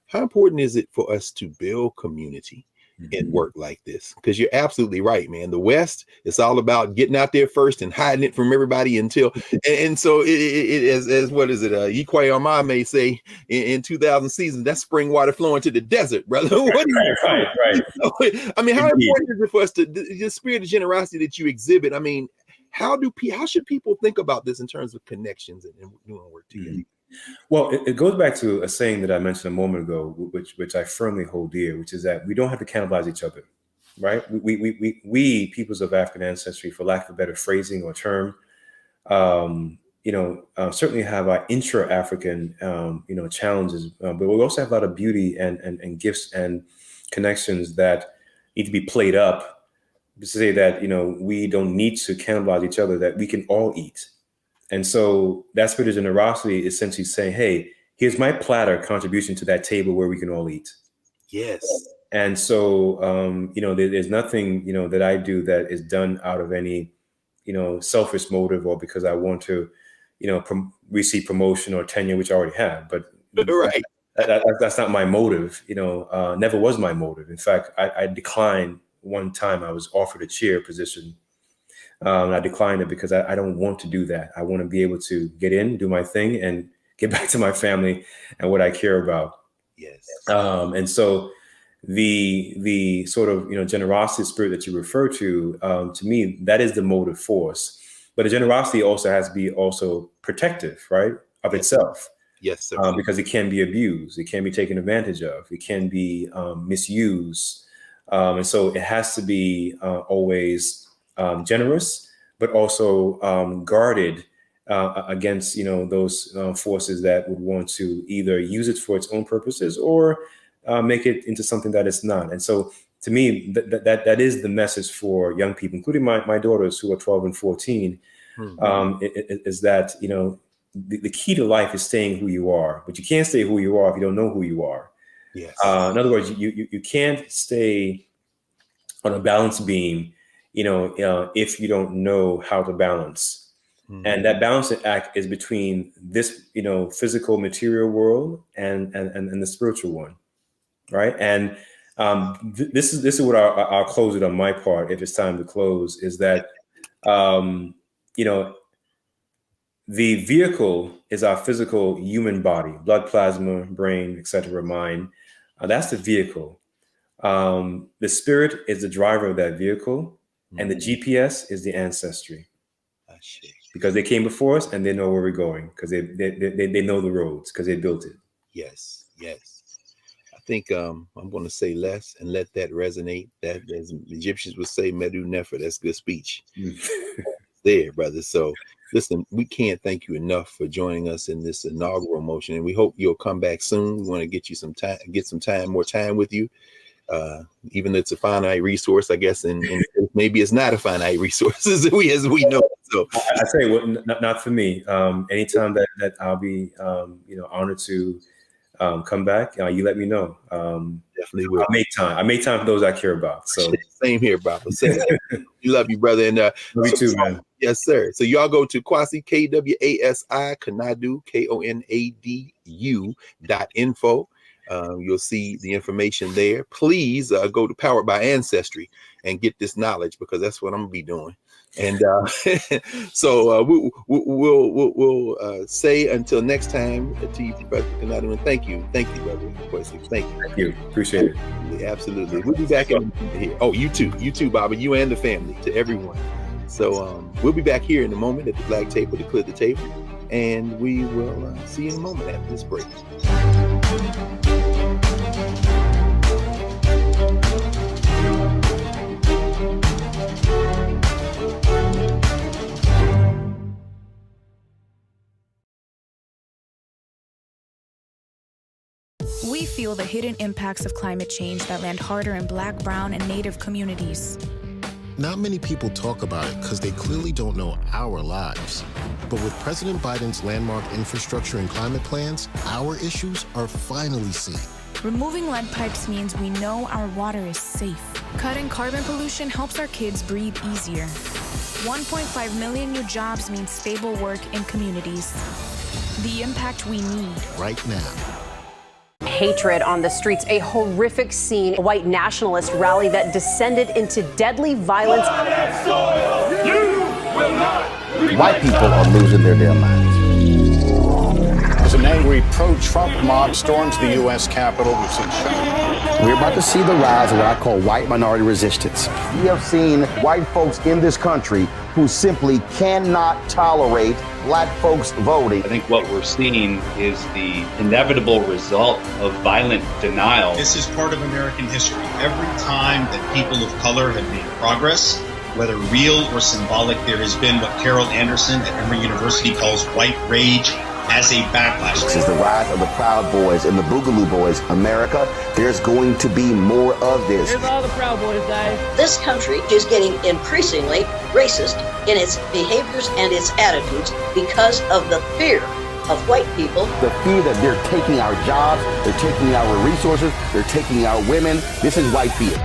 how important is it for us to build community in work like this, because you're absolutely right, man. The West, it's all about getting out there first and hiding it from everybody until and so it as what is it? Ikwe Armah may say in 2000 season, that's spring water flowing to the desert, brother. What right. I mean, how Indeed. important is it for us to the spirit of generosity that you exhibit? I mean, how should people think about this in terms of connections and doing work together? Well, it goes back to a saying that I mentioned a moment ago, which I firmly hold dear, which is that we don't have to cannibalize each other, right? We peoples of African ancestry, for lack of a better phrasing or term, certainly have our intra-African, challenges, but we also have a lot of beauty and gifts and connections that need to be played up to say that, we don't need to cannibalize each other, that we can all eat. And so that spirit of generosity is essentially saying, hey, here's my platter contribution to that table where we can all eat. Yes. And so, there's nothing, that I do that is done out of any, selfish motive or because I want to, receive promotion or tenure, which I already have. But right. That's not my motive, never was my motive. In fact, I declined one time. I was offered a chair position. And I declined it because I don't want to do that. I want to be able to get in, do my thing, and get back to my family and what I care about. Yes. And so the sort of generosity spirit that you refer to me, that is the motive force. But the generosity also has to be also protective, right, of itself. Yes, sir. Because it can be abused, it can be taken advantage of, it can be misused, and so it has to be always generous, but also guarded against those forces that would want to either use it for its own purposes or make it into something that it's not. And so, to me, that is the message for young people, including my daughters who are 12 and 14. Is that the key to life is staying who you are, but you can't stay who you are if you don't know who you are. Yes. In other words, you can't stay on a balance beam if you don't know how to balance. And that balancing act is between this, physical material world and the spiritual one, right? And this is what I'll close it on my part if it's time to close, is that, the vehicle is our physical human body, blood, plasma, brain, etc., mind. That's the vehicle. The spirit is the driver of that vehicle. And the GPS is the ancestry, because they came before us and they know where we're going, because they know the roads because they built it. Yes. I think I'm going to say less and let that resonate. That, as the Egyptians would say, Medu Nefer. That's good speech. There, brother. So listen, we can't thank you enough for joining us in this inaugural motion, and we hope you'll come back soon. We want to get you more time with you. Even though it's a finite resource, I guess, and maybe it's not a finite resource as we know. So I say, well, not for me. Anytime that I'll be, honored to come back, you let me know. Definitely will. I make time for those I care about. So same here, brother. We love you, brother, and love you too, man. Yes, sir. So y'all go to Kwasi, KWASI, Kanadu, KONADU.info. You'll see the information there. Please go to Powered by Ancestry and get this knowledge, because that's what I'm gonna be doing. And so we'll say until next time to you, Professor Kanadu, and thank you, brother. Thank you. Appreciate it. Absolutely. We'll be back in here. Oh, you too, Bobby. You and the family, to everyone. So we'll be back here in a moment at the black table to clear the table, and we will see you in a moment after this break. We feel the hidden impacts of climate change that land harder in Black, Brown, and Native communities. Not many people talk about it because they clearly don't know our lives. But with President Biden's landmark infrastructure and climate plans, our issues are finally seen. Removing lead pipes means we know our water is safe. Cutting carbon pollution helps our kids breathe easier. 1.5 million new jobs means stable work in communities. The impact we need right now. hatred on the streets. A horrific scene, a white nationalist rally that descended into deadly violence. White people are losing their damn minds. As an angry pro-Trump mob storms the U.S. Capitol, we've seen We're about to see the rise of what I call white minority resistance. We have seen white folks in this country who simply cannot tolerate black folks voting. I think what we're seeing is the inevitable result of violent denial. This is part of American history. Every time that people of color have made progress, whether real or symbolic, there has been what Carol Anderson at Emory University calls white rage as a backlash. This is the rise of the Proud Boys and the Boogaloo Boys. America, there's going to be more of this. Here's all the Proud Boys, guys. This country is getting increasingly racist in its behaviors and its attitudes because of the fear of white people. The fear that they're taking our jobs, they're taking our resources, they're taking our women. This is white fear.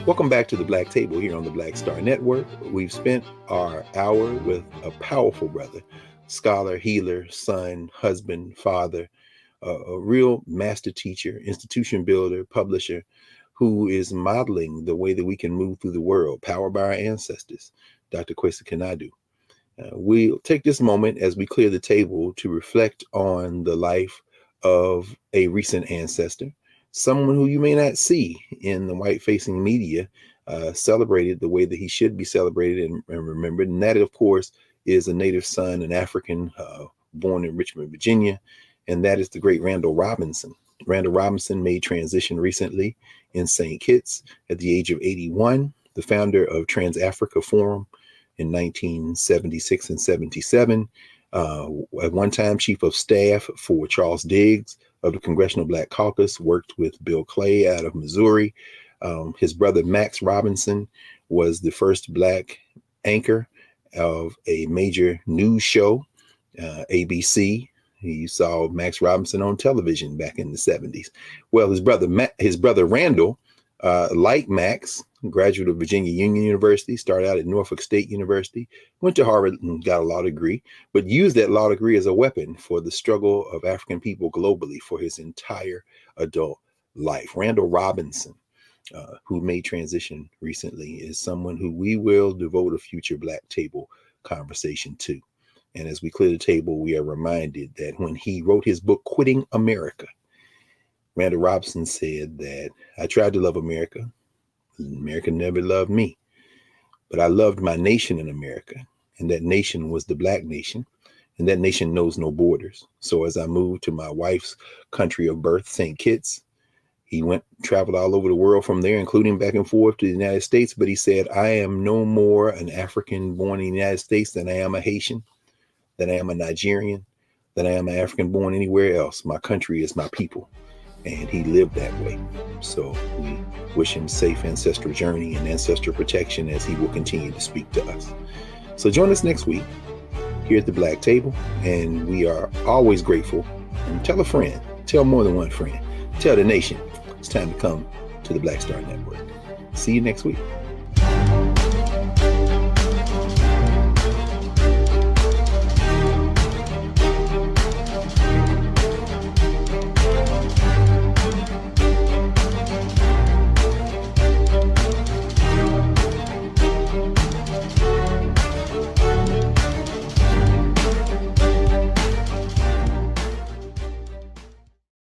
Welcome back to the Black Table here on the Black Star Network. We've spent our hour with a powerful brother, scholar, healer, son, husband, father, a real master teacher, institution builder, publisher, who is modeling the way that we can move through the world, powered by our ancestors, Dr. Kwesi Kanadu. We'll take this moment as we clear the table to reflect on the life of a recent ancestor, someone who you may not see in the white-facing media celebrated the way that he should be celebrated and remembered. And that, of course, is a native son, an African born in Richmond, Virginia, and that is the great Randall Robinson. Randall Robinson made transition recently in St. Kitts at the age of 81, the founder of Trans-Africa Forum in 1976 and 77, at one time chief of staff for Charles Diggs of the Congressional Black Caucus, worked with Bill Clay out of Missouri. His brother Max Robinson was the first Black anchor of a major news show, ABC. You saw Max Robinson on television back in the 70s. Well, his brother Randall, like Max, graduate of Virginia Union University, started out at Norfolk State University, went to Harvard and got a law degree, but used that law degree as a weapon for the struggle of African people globally for his entire adult life. Randall Robinson, who made transition recently, is someone who we will devote a future Black Table conversation to. And as we clear the table, we are reminded that when he wrote his book, Quitting America, Randall Robinson said that I tried to love America. America never loved me, but I loved my nation in America. And that nation was the Black nation. And that nation knows no borders. So as I moved to my wife's country of birth, St. Kitts, he traveled all over the world from there, including back and forth to the United States. But he said, I am no more an African born in the United States than I am a Haitian, than I am a Nigerian, than I am an African born anywhere else. My country is my people. And he lived that way. So we wish him safe ancestral journey and ancestral protection as he will continue to speak to us. So join us next week here at the Black Table. And we are always grateful. And tell a friend, tell more than one friend, tell the nation it's time to come to the Black Star Network. See you next week.